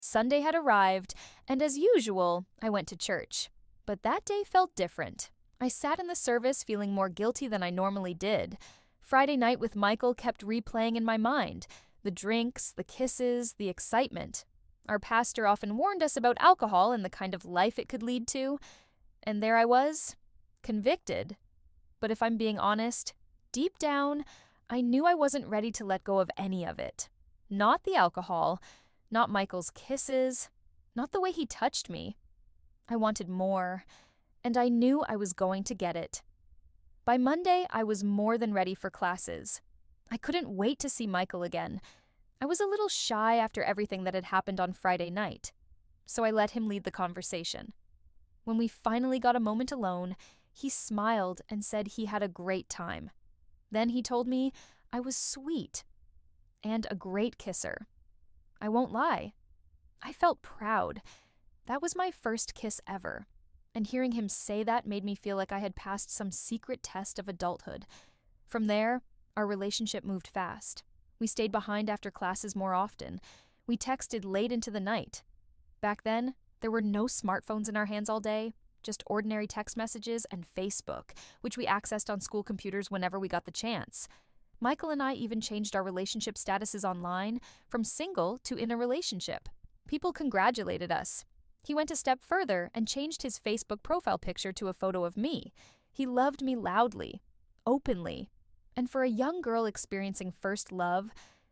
Sunday had arrived, and as usual, I went to church. But that day felt different. I sat in the service feeling more guilty than I normally did. Friday night with Michael kept replaying in my mind the drinks, the kisses, the excitement. Our pastor often warned us about alcohol and the kind of life it could lead to. And there I was, convicted. But if I'm being honest, deep down, I knew I wasn't ready to let go of any of it. Not the alcohol, not Michael's kisses, not the way he touched me. I wanted more, and I knew I was going to get it. By Monday, I was more than ready for classes. I couldn't wait to see Michael again. I was a little shy after everything that had happened on Friday night, so I let him lead the conversation. When we finally got a moment alone, he smiled and said he had a great time. Then he told me I was sweet and a great kisser. I won't lie. I felt proud. That was my first kiss ever, and hearing him say that made me feel like I had passed some secret test of adulthood. From there, our relationship moved fast. We stayed behind after classes more often. We texted late into the night. Back then, there were no smartphones in our hands all day, just ordinary text messages and Facebook, which we accessed on school computers whenever we got the chance. Michael and I even changed our relationship statuses online from single to in a relationship. People congratulated us. He went a step further and changed his Facebook profile picture to a photo of me. He loved me loudly, openly. And for a young girl experiencing first love,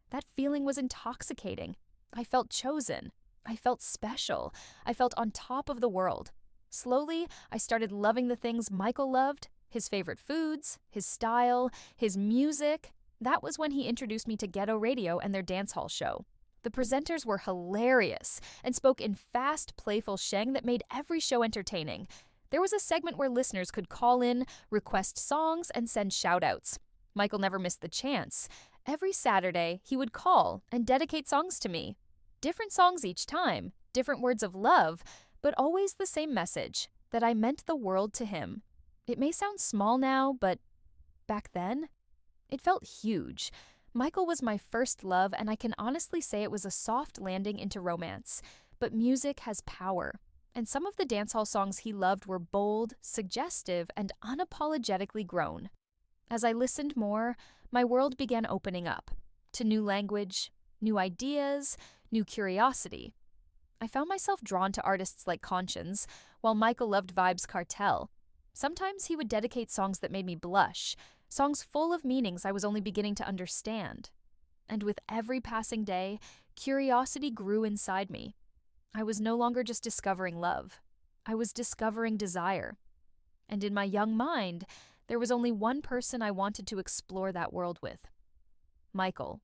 that feeling was intoxicating. I felt chosen. I felt special. I felt on top of the world. Slowly, I started loving the things Michael loved, his favorite foods, his style, his music. That was when he introduced me to Ghetto Radio and their dance hall show. The presenters were hilarious and spoke in fast, playful sheng that made every show entertaining. There was a segment where listeners could call in, request songs, and send shout-outs. Michael never missed the chance. Every Saturday, he would call and dedicate songs to me. Different songs each time, different words of love, but always the same message, that I meant the world to him. It may sound small now, but back then, it felt huge. Michael was my first love, and I can honestly say it was a soft landing into romance. But music has power, and some of the dancehall songs he loved were bold, suggestive, and unapologetically grown. As I listened more, my world began opening up to new language, new ideas, new curiosity. I found myself drawn to artists like Conscience, while Michael loved Vibes Cartel. Sometimes he would dedicate songs that made me blush, songs full of meanings I was only beginning to understand. And with every passing day, curiosity grew inside me. I was no longer just discovering love. I was discovering desire. And in my young mind, there was only one person I wanted to explore that world with: Michael.